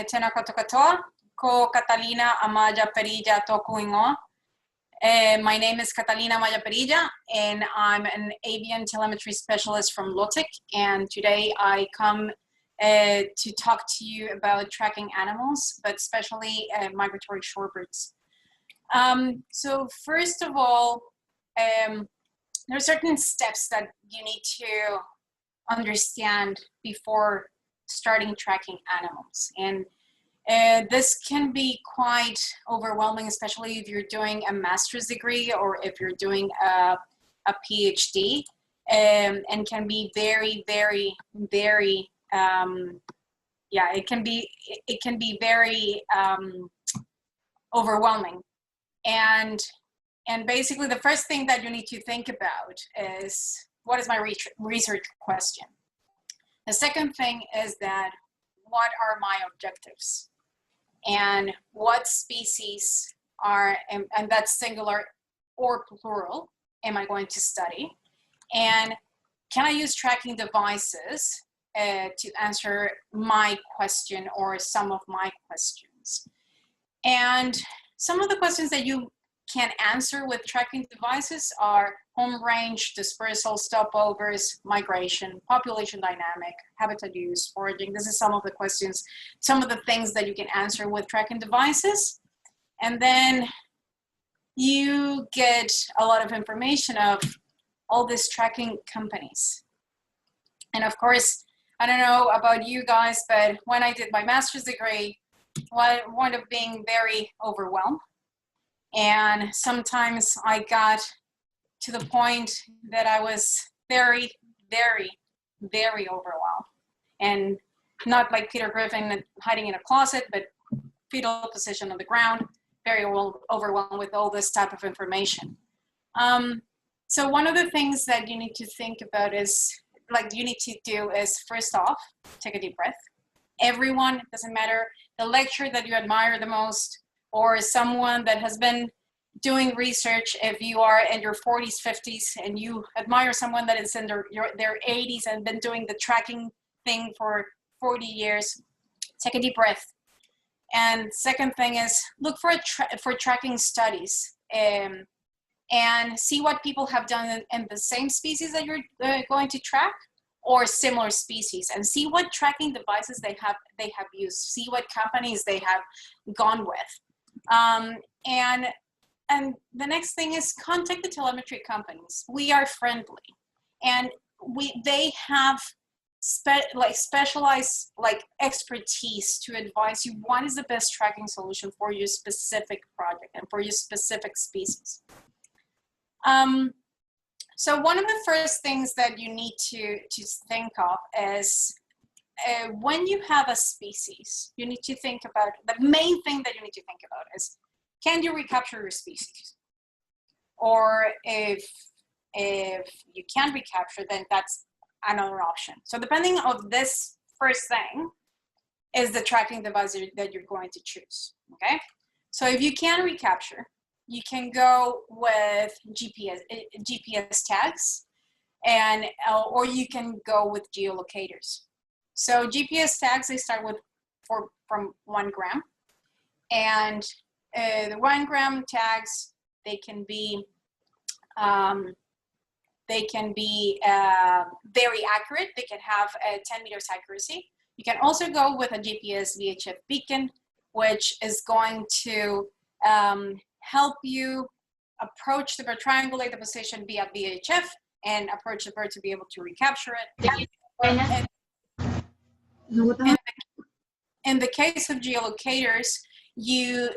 tēnā koutou katoa, ko Catalina Amaya-Perilla tōku ingoa. My name is Catalina Amaya-Perilla, and I'm an avian telemetry specialist from Lotek, and today I come to talk to you about tracking animals, but especially migratory shorebirds. So first of all, there are certain steps that you need to understand before starting tracking animals. And this can be quite overwhelming, especially if you're doing a master's degree or if you're doing a PhD, and can be very, very, very, yeah, it can be very overwhelming. And basically the first thing that you need to think about is, what is my research question? The second thing is that, what are my objectives? And what species are, and that's singular or plural, am I going to study? And can I use tracking devices to answer my question or some of my questions? And some of the questions that you can answer with tracking devices are home range, dispersal, stopovers, migration, population dynamic, habitat use, foraging. This is some of the questions, some of the things that you can answer with tracking devices. And then you get a lot of information of all these tracking companies. And of course, I don't know about you guys, but when I did my master's degree, I wound up being very overwhelmed. And sometimes I got to the point that I was very, very, very overwhelmed. And not like Peter Griffin hiding in a closet, but fetal position on the ground, very overwhelmed with all this type of information. So one of the things that you need to think about is, you need to do is, first off, take a deep breath. Everyone, it doesn't matter, the lecturer that you admire the most, or someone that has been doing research, if you are in your 40s, 50s, and you admire someone that is in their 80s and been doing the tracking thing for 40 years, take a deep breath. And second thing is, look for tracking studies and see what people have done in the same species that you're going to track, or similar species, and see what tracking devices they have used, see what companies they have gone with. And the next thing is, contact the telemetry companies. We are friendly, and they have specialized expertise to advise you what is the best tracking solution for your specific project and for your specific species. So one of the first things that you need to think of is, when you have a species, you need to think about, the main thing that you need to think about is, can you recapture your species? Or if you can't recapture, then that's another option. So depending on this first thing is the tracking device that you're going to choose, okay? So if you can recapture, you can go with GPS tags, or you can go with geolocators. So GPS tags, they start with from 1 gram, and the 1 gram tags, they can be very accurate. They can have 10 meters accuracy. You can also go with a GPS VHF beacon, which is going to help you approach the bird, triangulate the position via VHF, and approach the bird to be able to recapture it. In the case of geolocators, you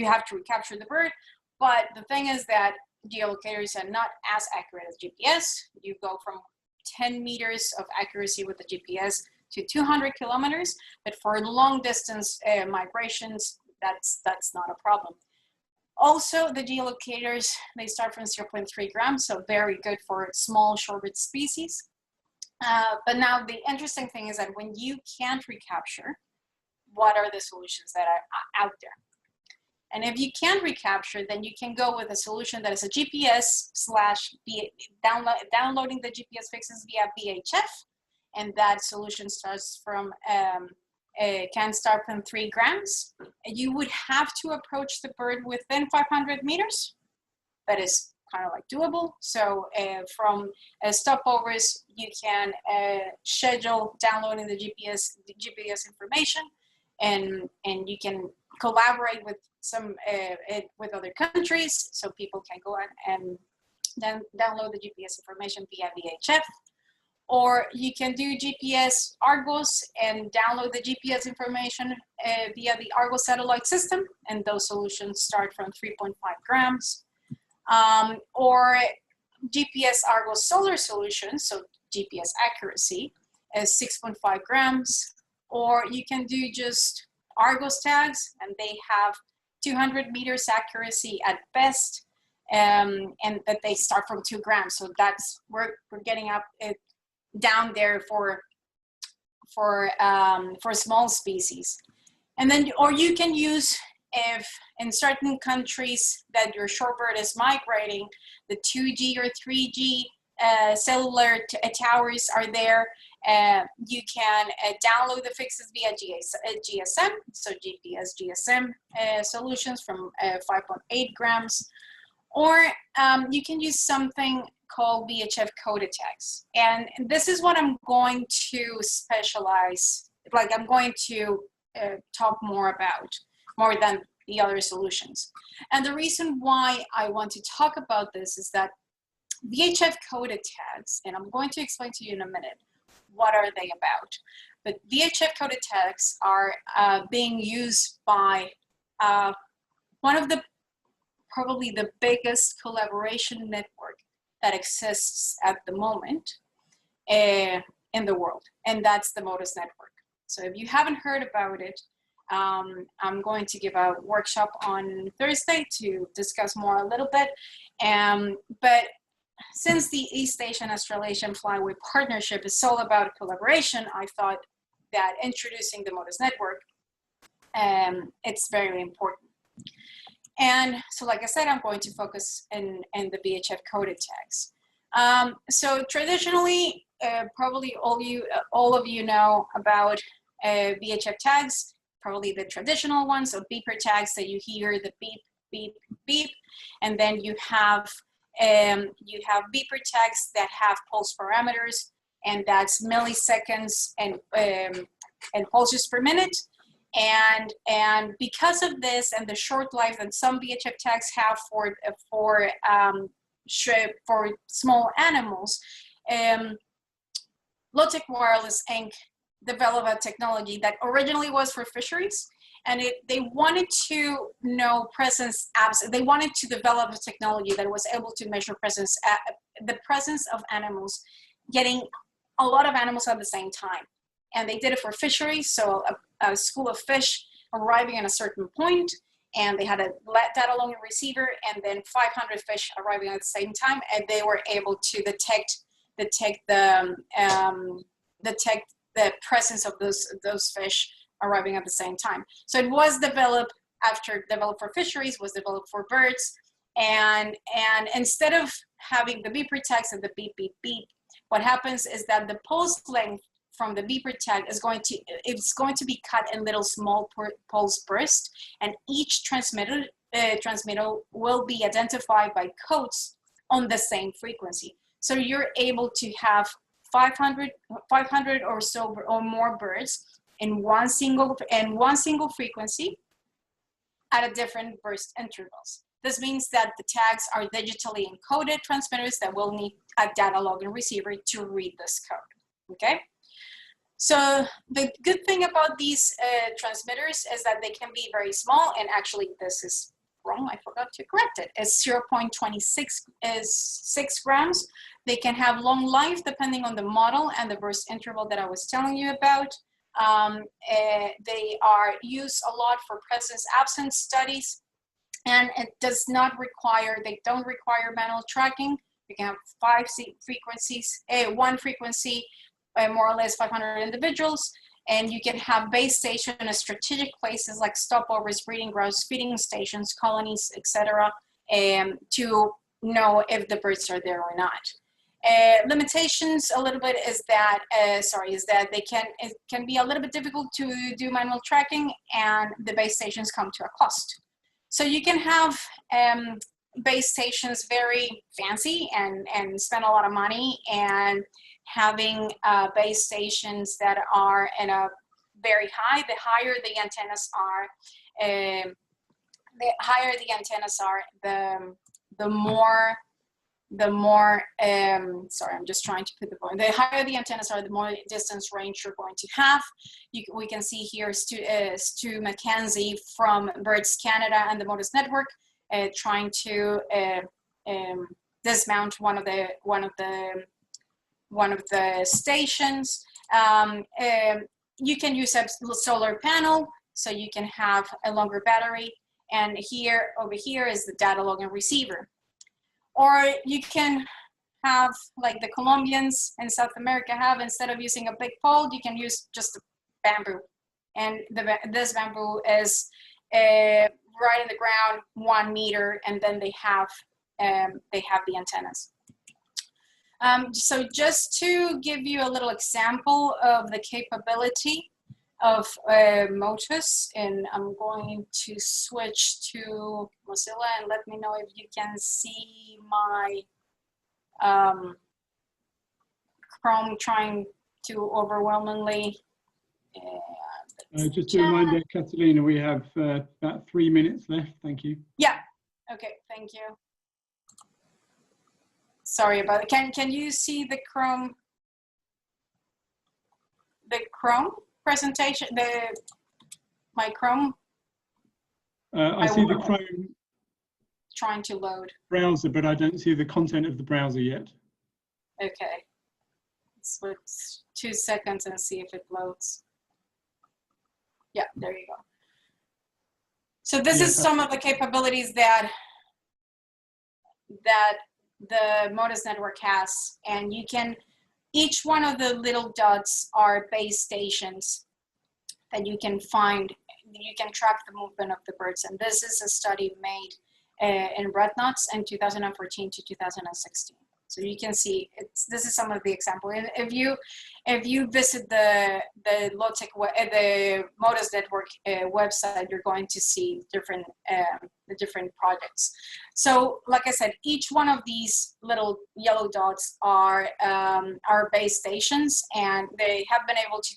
have to recapture the bird, but the thing is that geolocators are not as accurate as GPS. You go from 10 meters of accuracy with the GPS to 200 kilometers, but for long distance migrations, that's not a problem. Also, the geolocators, they start from 0.3 grams, so very good for small shorebird species. But now the interesting thing is that when you can't recapture, what are the solutions that are out there? And if you can't recapture, then you can go with a solution that is a GPS / downloading the GPS fixes via VHF, and that solution starts from can start from 3 grams. You would have to approach the bird within 500 meters. That is kind of like doable. So from stopovers, you can schedule downloading the GPS information, and you can collaborate with some with other countries, so people can go and then download the GPS information via VHF. Or you can do GPS Argos and download the GPS information via the Argos satellite system, and those solutions start from 3.5 grams. Or GPS Argos solar solutions, so GPS accuracy, is 6.5 grams. Or you can do just Argos tags, and they have 200 meters accuracy at best, and that they start from 2 grams. So that's, we're getting up down there for small species. And then, or you can use, if in certain countries that your shorebird is migrating, the 2G or 3G cellular towers are there. You can download the fixes via GSM, so GPS GSM solutions from 5.8 grams. Or you can use something called VHF coded tags. And this is what I'm going to specialize, like I'm going to talk more about, more than the other solutions. And the reason why I want to talk about this is that VHF coded tags, and I'm going to explain to you in a minute, what are they about? But VHF coded tags are being used by one of the, probably the biggest collaboration network that exists at the moment in the world, and that's the Motus network. So if you haven't heard about it, I'm going to give a workshop on Thursday to discuss more a little bit. But since the East Asian-Australasian Flyway partnership is all about collaboration, I thought that introducing the Motus network, it's very important. And so, like I said, I'm going to focus in the VHF coded tags. So traditionally, probably all of you know about VHF tags, probably the traditional ones, so beeper tags that you hear the beep, beep, beep, and then you have beeper tags that have pulse parameters, and that's milliseconds and pulses per minute. And because of this and the short life that some VHF tags have for small animals, Lotek Wireless Inc. developed a technology that originally was for fisheries, and they wanted to know presence absence. They wanted to develop a technology that was able to measure presence, the presence of animals, getting a lot of animals at the same time. And they did it for fisheries, so a school of fish arriving at a certain point, and they had a data logging receiver, and then 500 fish arriving at the same time, and they were able to detect the presence of those fish arriving at the same time. So it was developed for fisheries, was developed for birds, and instead of having the beeper tags and the beep beep beep, what happens is that the pulse length from the beeper tag is going to be cut in little small pulse bursts, and each transmitter will be identified by codes on the same frequency. So you're able to have 500 or so or more birds in one single frequency at a different burst intervals. This means that the tags are digitally encoded transmitters that will need a data logging receiver to read this code. Okay. So the good thing about these transmitters is that they can be very small, and actually this is wrong, I forgot to correct it. It's 0.26 is 6 grams. They can have long life depending on the model and the burst interval that I was telling you about. They are used a lot for presence absence studies, and it does not require, they don't require manual tracking. You can have 5 frequencies, one frequency, more or less 500 individuals, and you can have base station in strategic places like stopovers, breeding grounds, feeding stations, colonies, etc., to know if the birds are there or not. Limitations a little bit is that, it can be a little bit difficult to do manual tracking, and the base stations come to a cost. So you can have base stations very fancy and spend a lot of money, and having base stations that are in a very high, the higher the antennas are, the more, sorry, I'm just trying to put the point. The higher the antennas are, the more distance range you're going to have. We can see here Stu Mackenzie from Birds Canada and the Motus network trying to dismount one of the stations. You can use a solar panel, so you can have a longer battery. And here, over here, is the data logging receiver. Or you can have, like the Colombians in South America have, instead of using a big pole, you can use just a bamboo. And this bamboo is right in the ground, 1 meter, and then they have the antennas. So just to give you a little example of the capability of Motus, and I'm going to switch to Mozilla, and let me know if you can see my Chrome trying to overwhelmingly. Just a reminder, Catalina, we have about 3 minutes left. Thank you. Yeah. Okay. Thank you. Sorry about it. Can you see the Chrome? The Chrome presentation, my Chrome. I see the Chrome trying to load browser, but I don't see the content of the browser yet. Okay, let's wait 2 seconds and see if it loads. Yeah, there you go. So this is some of the capabilities that the Motus network has, and you can. Each one of the little dots are base stations that you can find. You can track the movement of the birds. And this is a study made in Red Knots in 2014 to 2016. So you can see this is some of the example. If you visit the Lotek, the Motus network website, you're going to see the different projects. So like I said, each one of these little yellow dots are base stations, and they have been able to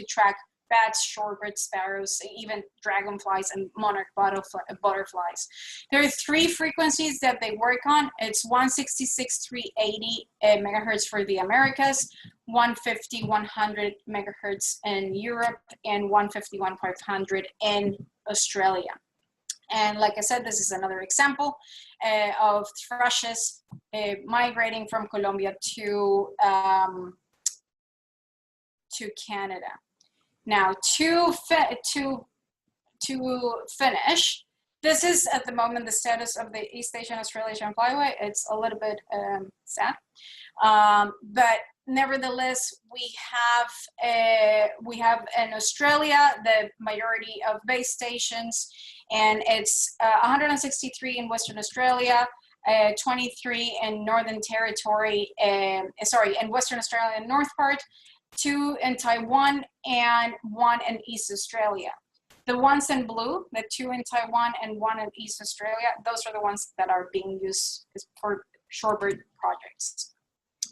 track bats, shorebirds, sparrows, even dragonflies and monarch butterflies. There are 3 frequencies that they work on. It's 166, 380 megahertz for the Americas, 150, 100 megahertz in Europe, and 150, 500 in Australia. And like I said, this is another example of thrushes migrating from Colombia to Canada. Now, to finish, this is at the moment the status of the East Asian-Australasian Flyway. It's a little bit sad, but nevertheless, we have in Australia the majority of base stations, and it's 163 in Western Australia, 23 in Northern Territory, in Western Australia and North part, 2 in Taiwan, and 1 in East Australia. The ones in blue, the 2 in Taiwan and 1 in East Australia, those are the ones that are being used for Shorebird projects.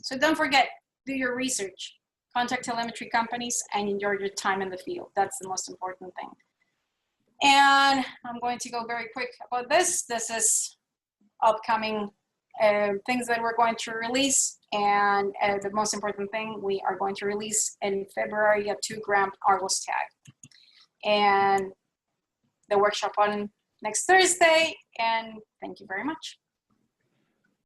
So don't forget, do your research, contact telemetry companies, and enjoy your time in the field. That's the most important thing. And I'm going to go very quick about this. This is upcoming things that we're going to release, and the most important thing, we are going to release in February a 2-gram Argos tag, and the workshop on next Thursday. And thank you very much.